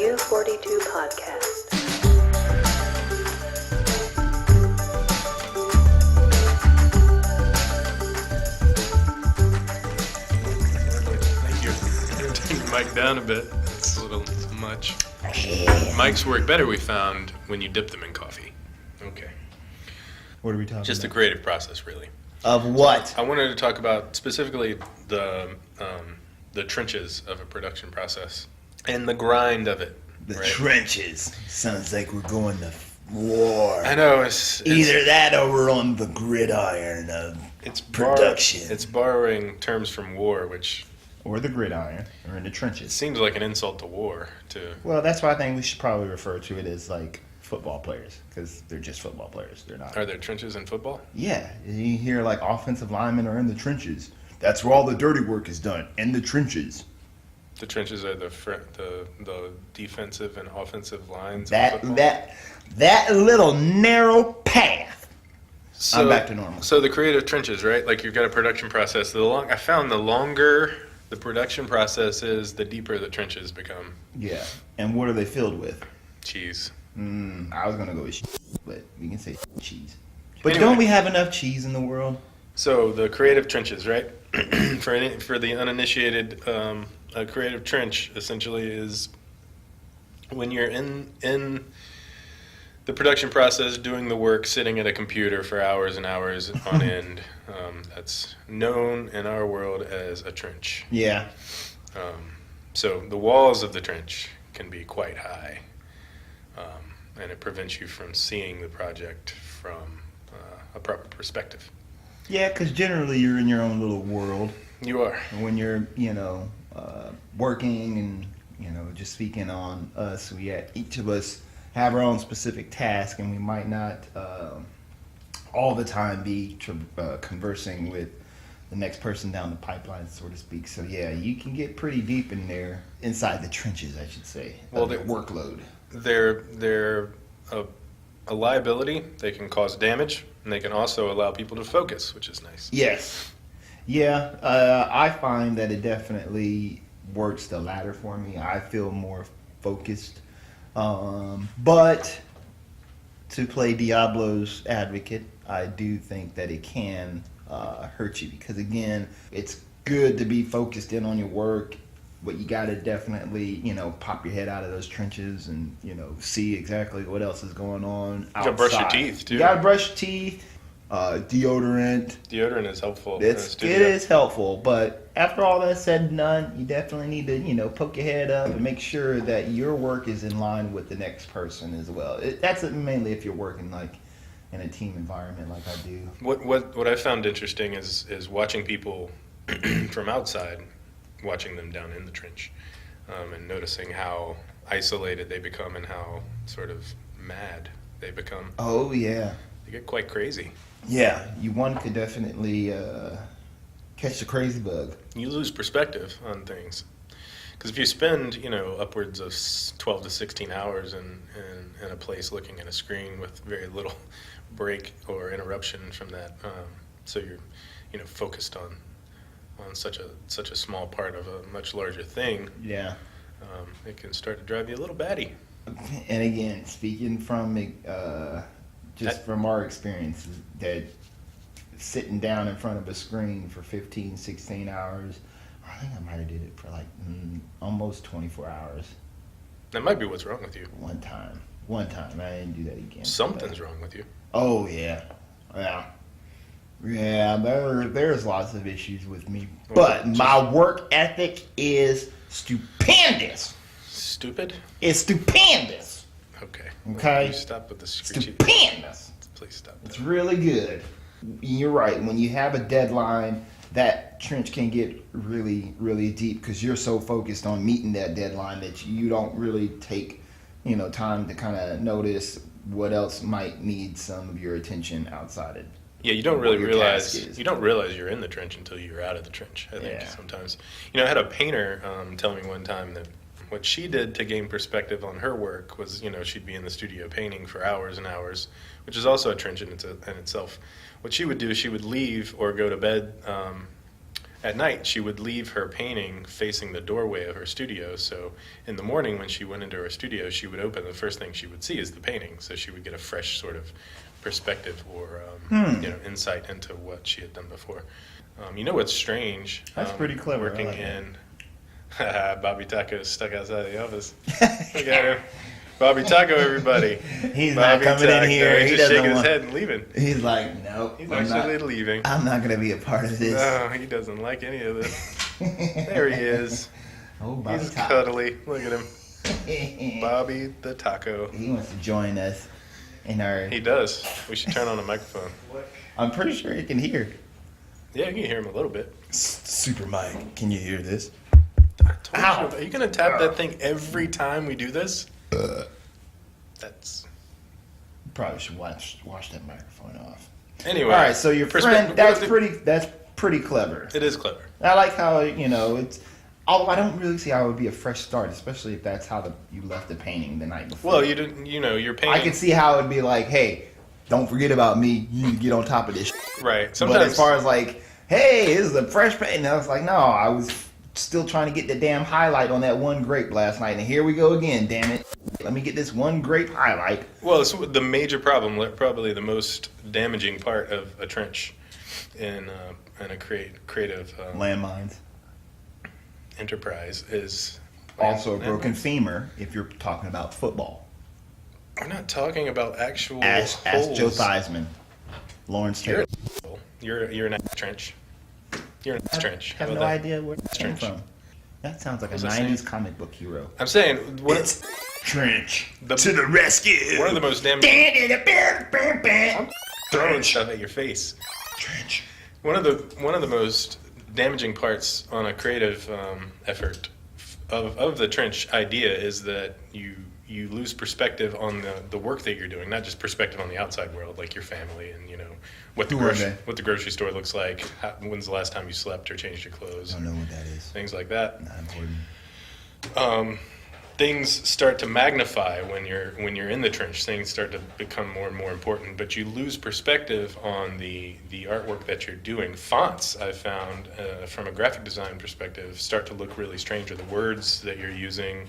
You42 podcast. Thank you. Turn your mic down a bit. It's a little much. Mics work better, we found, when you dip them in coffee. Okay. What are we talking Just the about? creative process, really. Of what? I wanted to talk about specifically the trenches of a production process and the grind of it. The right? trenches. Sounds like we're going to war. I know it's Either that or we're on the gridiron of production. It's borrowing terms from war, which Or the gridiron, or in the it trenches. seems like an insult to war. Well, that's why I think we should probably refer to it as like football players, because they're just football players. They're not. Are there trenches in football? Yeah, you hear like offensive linemen are in the trenches. That's where all the dirty work is done, in the trenches. The trenches are the defensive and offensive lines. That of football? that little narrow path. So, I'm back to normal. So the creative trenches, right? Like you've got a production process. I found the longer the production process is, the deeper the trenches become. Yeah, and what are they filled with? Cheese. I was gonna go with but we can say cheese. But Anyway. don't we have enough cheese in the world? So the creative trenches, right? for the uninitiated, a creative trench essentially is when you're in the production process, doing the work, sitting at a computer for hours and hours on end. That's known in our world as a trench. Yeah. So the walls of the trench can be quite high, and it prevents you from seeing the project from a proper perspective. Yeah, because generally you're in your own little world. You are. And when you're, working and, just speaking on us, each of us have our own specific task, and we might not all the time be conversing with the next person down the pipeline, so to speak. So yeah, you can get pretty deep in there, inside the trenches, I should say. Well, of the workload. They're a liability. They can cause damage, and they can also allow people to focus, which is nice. Yes. Yeah, I find that it definitely works the latter for me. I feel more focused. But to play Diablo's advocate, I do think that it can hurt you, because again, it's good to be focused in on your work, but you got to definitely, pop your head out of those trenches and, see exactly what else is going on outside. You gotta brush your teeth, too. You got to brush your teeth. Deodorant. Deodorant is helpful. It is helpful, but after all that's said and done, you definitely need to, poke your head up and make sure that your work is in line with the next person as well. That's mainly if you're working like in a team environment like I do. What I found interesting is watching people from outside, watching them down in the trench, and noticing how isolated they become and how sort of mad they become. Oh yeah. They get quite crazy. Yeah, one could definitely catch the crazy bug. You lose perspective on things. Because if you spend, upwards of 12 to 16 hours in a place looking at a screen with very little break or interruption from that, so you're, focused on such a small part of a much larger thing, Yeah. it can start to drive you a little batty. And again, speaking from from our experience, that sitting down in front of a screen for 15, 16 hours, I think I might have did it for like almost 24 hours. That might be what's wrong with you. One time, I didn't do that again. Something's wrong with you. Oh yeah. There's lots of issues with me, but my work ethic is stupendous. Stupid? It's stupendous. Okay. Okay. You stop with the screechy. Stupendous. Please stop. It's really good. You're right. When you have a deadline, that trench can get really, really deep, because you're so focused on meeting that deadline that you don't really take, time to kind of notice what else might need some of your attention outside it. Yeah, you don't really your realize task is. you don't realize you're in the trench until you're out of the trench. I think Yeah. sometimes. I had a painter tell me one time that what she did to gain perspective on her work was, she'd be in the studio painting for hours and hours, which is also a trench in itself. What she would do, she would leave or go to bed at night she would leave her painting facing the doorway of her studio. So in the morning when she went into her studio, she would open, the first thing she would see is the painting. So she would get a fresh sort of perspective or insight into what she had done before. You know what's strange? That's pretty clever. Working I like in Bobby Taco is stuck outside the office. Look at him. Bobby Taco, everybody. He's Bobby not coming Taco. in here. He's He just shaking doesn't his want. head and leaving. He's like, nope. He's I'm actually not, leaving. I'm not gonna be a part of this. No, he doesn't like any of this. There he is. Oh, Bobby He's Taco. cuddly. Look at him. Bobby the Taco. He wants to join us in our. He does. We should turn on the microphone. I'm pretty sure he can hear. Yeah, you can hear him a little bit. Super Mike, can you hear this? I told Ow. you. Are you going to tap that thing every time we do this? That's... Probably should wash that microphone off. Anyway. All right, so your friend, that's pretty clever. It is clever. I like how it's. Although I don't really see how it would be a fresh start, especially if that's how you left the painting the night before. Well, you didn't. You're painting. I can see how it'd be like, hey, don't forget about me. You need to get on top of this. Right. But as far as like, hey, this is a fresh painting, I was like, no, I was still trying to get the damn highlight on that one grape last night, and here we go again. Damn it! Let me get this one grape highlight. Well, it's the major problem, probably the most damaging part of a trench in a creative Landmines. enterprise is Also a landmines. broken femur if you're talking about football. We're not talking about actual Ask holes. Joe Theismann. Lawrence You're Taylor. you're an ass trench. You're an ass trench. I How have about no that? idea where it came Trench. from. That sounds like a Was I saying? 90s comic book hero. I'm saying It's Trench The- to the rescue. one of the most damaging. Trench. Throwing stuff at your face. One of the most damaging parts on a creative effort of the trench idea is that you lose perspective on the work that you're doing, not just perspective on the outside world, like your family and what the Who are they? what the grocery store looks like, when's the last time you slept or changed your clothes, I don't know what that is. things like that. Not important. Things start to magnify when you're in the trench. Things start to become more and more important, but you lose perspective on the artwork that you're doing. Fonts, I've found, from a graphic design perspective, start to look really strange, or the words that you're using,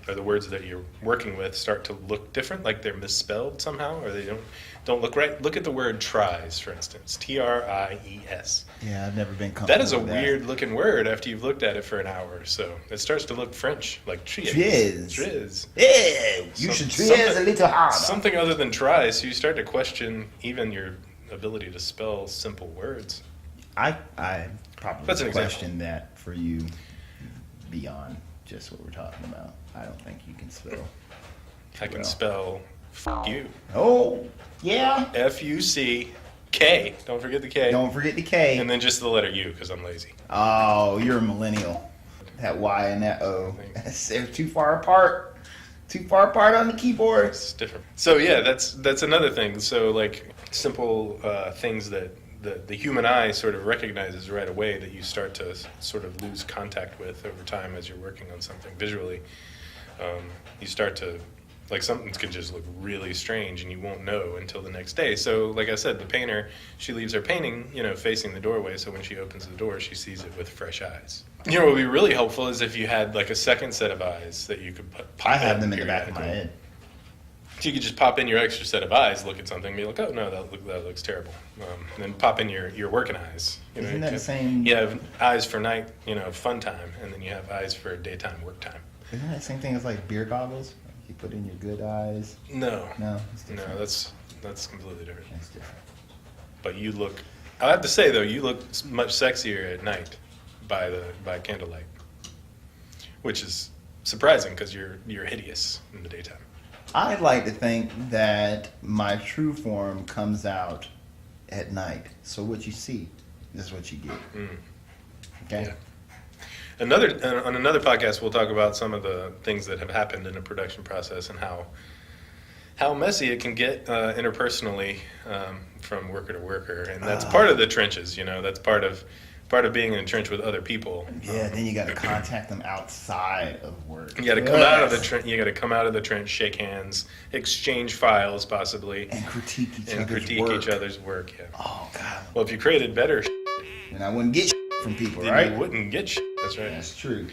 or the words that you're working with start to look different, like they're misspelled somehow, or they don't look right. Look at the word tries, for instance, TRIES. Yeah, I've never been comfortable That is a with that. weird looking word after you've looked at it for an hour or so. It starts to look French, like triz. Triz. Yeah, you should triz a little harder. Something other than try, so you start to question even your ability to spell simple words. I probably That's an question that for you beyond just what we're talking about. I don't think you can spell. I can Well. spell f you. Oh, yeah. F-U-C-K. Don't forget the K. Don't forget the K. And then just the letter U, because I'm lazy. Oh, you're a millennial. That Y and that O. They're too far apart. Too far apart on the keyboard. It's different. So yeah, that's another thing. So like simple things that the human eye sort of recognizes right away that you start to sort of lose contact with over time as you're working on something visually. You start to, like, something can just look really strange and you won't know until the next day. So like I said, the painter, she leaves her painting, facing the doorway, so when she opens the door, she sees it with fresh eyes. What would be really helpful is if you had like a second set of eyes that you could pop I have them in the your back of my head. head. So you could just pop in your extra set of eyes, look at something, and be like, oh no, that looks terrible. And then pop in your working eyes. Isn't that the same? You have eyes for night, fun time, and then you have eyes for daytime work time. Isn't that the same thing as like beer goggles? You put in your good eyes. No, No, it's different. no, that's completely different. That's different. But you look, I have to say though, you look much sexier at night by candlelight, which is surprising because you're hideous in the daytime. I'd like to think that my true form comes out at night. So what you see is what you get. Okay? Yeah. On another podcast, we'll talk about some of the things that have happened in the production process and how messy it can get interpersonally from worker to worker, and that's part of the trenches. That's part of being in a trench with other people. Yeah, then you got to contact them outside of work. You got to come out of the trench. You got to come out of the trench, shake hands, exchange files, possibly, and critique each and other's critique work. each other's work. Yeah. Oh God! Well, if you created better, And I wouldn't get from people, Then right? you wouldn't get shit. That's right. That's true.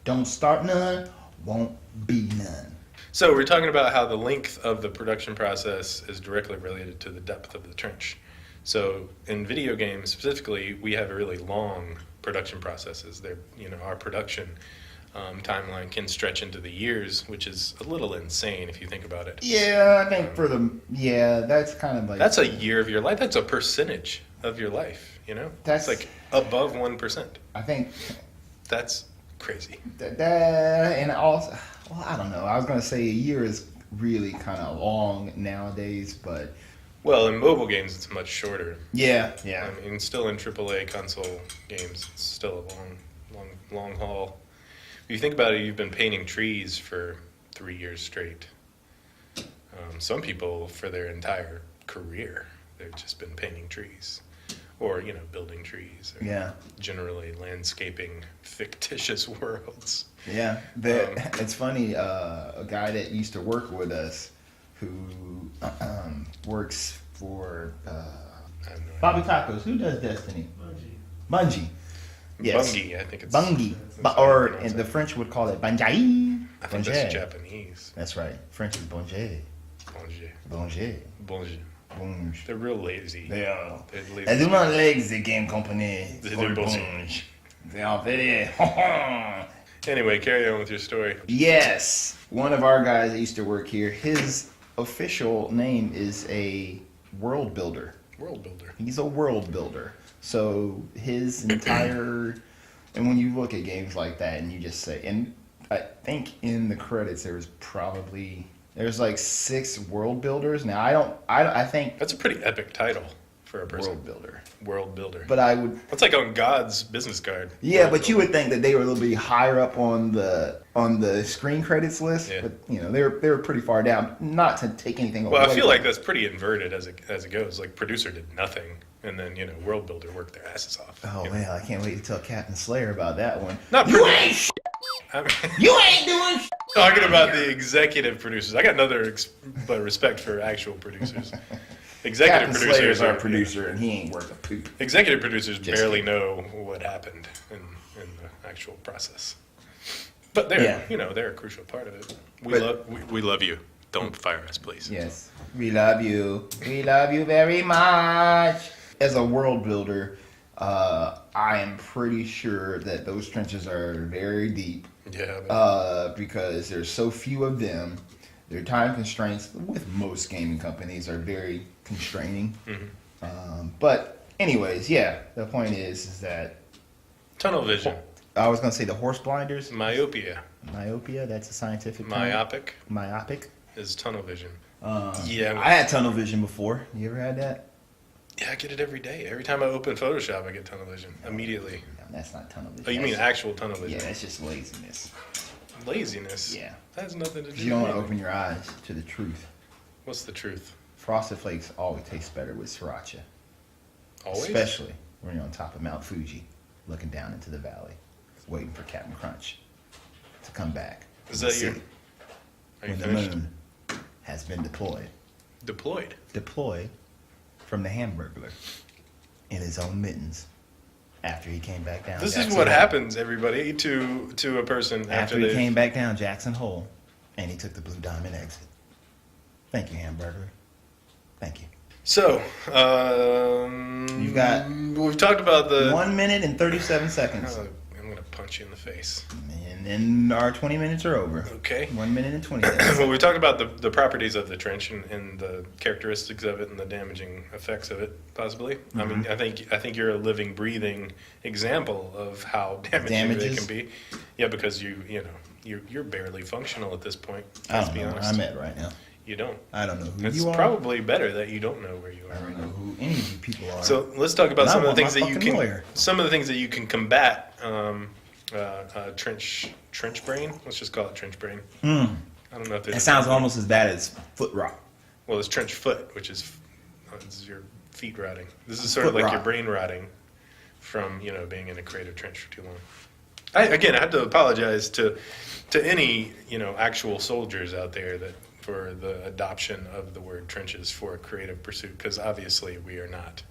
Don't start none, won't be none. So we're talking about how the length of the production process is directly related to the depth of the trench. So in video games specifically, we have really long production processes. Our production timeline can stretch into the years, which is a little insane if you think about it. Yeah, I think that's kind of like... That's a year of your life. That's a percentage of your life, That's like above 1%. I think That's crazy. that and also, well, I don't know. I was going to say a year is really kind of long nowadays, but... Well, in mobile games, it's much shorter. Yeah. I mean, still in AAA console games, it's still a long haul. If you think about it, you've been painting trees for 3 years straight. Some people, for their entire career, they've just been painting trees. Or, building trees. Or generally landscaping fictitious worlds. Yeah. It's funny, a guy that used to work with us who works for I have no Bobby Tacos. Who does Destiny? Bungie. Yes. Bungie, I think it's... Bungie. That's how you Or pronounce the it. French would call it Bungie. I think that's Japanese. That's right. French is Bonjour. Bonjour. Bonjour. Bonjour. Bonjour. They're real lazy. They are. They're lazy. I do not like the game company. They called do bullshit. Bungie. They are very... Anyway, carry on with your story. Yes. One of our guys that used to work here, his official name is a world builder. World builder. He's a world builder. So his entire... And when you look at games like that and you just say... And I think in the credits there's like 6 world builders. Now, I think... That's a pretty epic title for a person. World builder. World builder. But I would... That's like on God's business card. Yeah, World but you builder. would think that they were a little bit higher up on the screen credits list. Yeah. But they were pretty far down. Not to take anything away. Well, I feel like that's pretty inverted as it goes. Like, producer did nothing, and then, world builder worked their asses off. Oh man, I can't wait to tell Captain Slayer about that one. Not you produ- ain't I mean, you ain't doing talking about the executive producers. I got another but respect for actual producers. Executive Captain producers Slayer's our are producer, and he ain't worth a poop. Executive producers Just barely kidding. know what happened in the actual process. But they're they're a crucial part of it. We love you. Don't fire us, please. Yes, we love you. We love you very much. As a world builder, I am pretty sure that those trenches are very deep. Yeah. Because there's so few of them. Their time constraints with most gaming companies are very constraining. Mm-hmm. But anyways, the point is that Tunnel vision. I was going to say the horse blinders. Myopia. Myopia, that's a scientific term. Myopic is tunnel vision. I had tunnel vision before. You ever had that? Yeah, I get it every day. Every time I open Photoshop, I get tunnel vision immediately. No, that's not tunnel vision. Oh, you mean actual tunnel vision? Yeah, that's just laziness. Laziness? Yeah. That has nothing to do with You don't want to anything. open your eyes to the truth. What's the truth? Frosted Flakes always taste better with sriracha. Always? Especially when you're on top of Mount Fuji, looking down into the valley, waiting for Captain Crunch to come back. Is to that the your... city Are you when the finished? moon has been deployed. Deployed? Deployed from the Hamburglar in his own mittens after he came back down. This is Jackson what Hole. happens, everybody, to a person After after he they... came back down Jackson Hole and he took the Blue Diamond exit. Thank you, Hamburglar. Thank you. So, You've got we've talked about the... 1 minute and 37 seconds. Oh, I'm going to punch you in the face. And then our 20 minutes are over. Okay. 1 minute and 20 seconds. Well, we talked about the properties of the trench and the characteristics of it and the damaging effects of it, possibly. I mean, I think you're a living, breathing example of how damaging they Damages? can be. Yeah, because you're barely functional at this point. I Let's don't be know where honest. I'm at right now. You don't. I don't know who It's you are. probably better that you don't know where you I are. don't know who any of you people are. So let's talk about And I some of the want things my that you fucking can lawyer. some of the things that you can combat trench brain. Let's just call it trench brain. I don't know if It sounds almost as bad as foot rot. Well, it's trench foot, which is your feet rotting. This is sort of Foot like your rot. brain rotting from being in a creative trench for too long. I have to apologize to any actual soldiers out there that for the adoption of the word trenches for a creative pursuit, because obviously we are not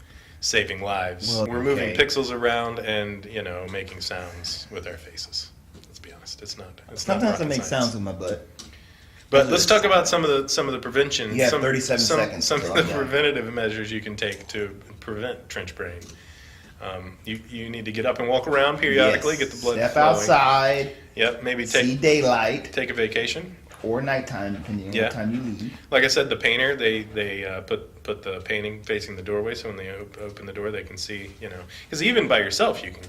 saving lives. Well, We're moving okay. pixels around and, making sounds with our faces. Let's be honest, it's not. Sometimes I rocket make science. sounds with my butt. But let's talk about some of the prevention. You have some, 37 some, seconds Some until of I'm the done. preventative measures you can take to prevent trench brain. You need to get up and walk around periodically, Yes. get the blood Step flowing. outside, Yep, maybe see daylight, take a vacation. or nighttime, depending on Yeah. what time you leave. Like I said, the painter they put the painting facing the doorway, so when they open the door, they can see. Because even by yourself, you can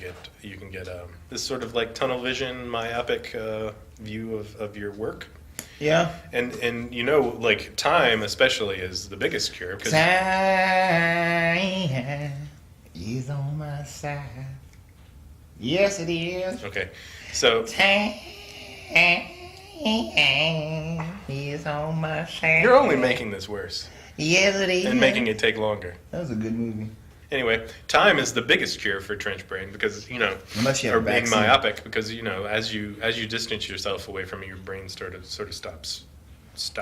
get this sort of like tunnel vision, myopic view of your work. Yeah. And like time especially is the biggest cure. 'Cause Time is on my side. Yes, it is. okay, so Time is on my side. you're only making this worse Yes, it is. and making it take longer. That was a good movie. Anyway, time is the biggest cure for trench brain because Unless you have or a being vaccine. myopic because as you distance yourself away from it, your brain sort of stops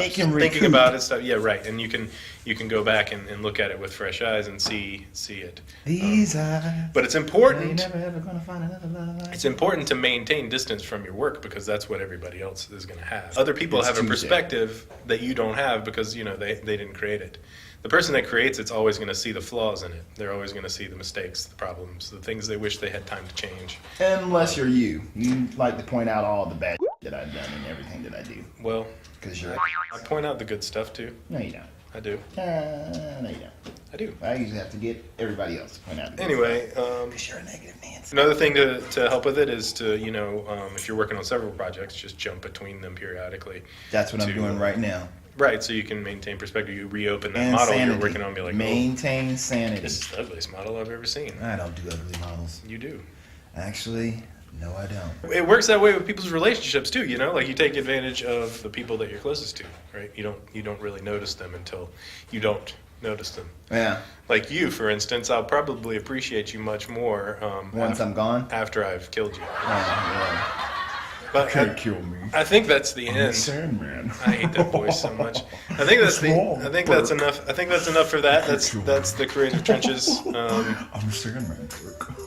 It can thinking recoup. about it. Stuff. Yeah, right. And you can go back and look at it with fresh eyes and see it. These eyes. But it's You're important. never ever gonna find another love like It's important to maintain distance from your work because that's what everybody else is going to have. Other people It's have a Tuesday. perspective that you don't have because they didn't create it. The person that creates it's always going to see the flaws in it. They're always going to see the mistakes, the problems, the things they wish they had time to change. Unless you're you. You like to point out all the bad that I've done and everything that I do. Well, Because you're. I point out the good stuff too. No, you don't. I do. No, you don't. I do. I usually have to get everybody else to point out. the good Anyway, stuff. 'Cause you're a negative Nancy. another thing to help with it is to if you're working on several projects, just jump between them periodically. That's what I'm to- doing right now. Right, so you can maintain perspective. You reopen that And model sanity. you're working on, be like, maintain sanity. this is the ugliest model I've ever seen. I don't do ugly models. You do. Actually, no, I don't. It works that way with people's relationships too. Like you take advantage of the people that you're closest to, right? You don't really notice them until you don't notice them. Yeah. Like you, for instance, I'll probably appreciate you much more Once I'm gone. after I've killed you. Yeah. But kill me. I think that's the end. Sandman. I hate that voice so much. I think that's I think that's enough. I think that's enough for that. That's the creative trenches. I'm Sandman.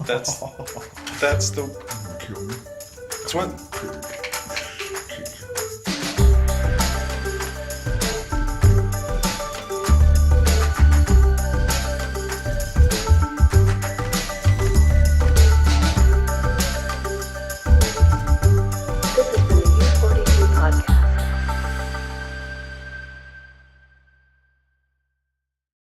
That's the. Kill me. It's one.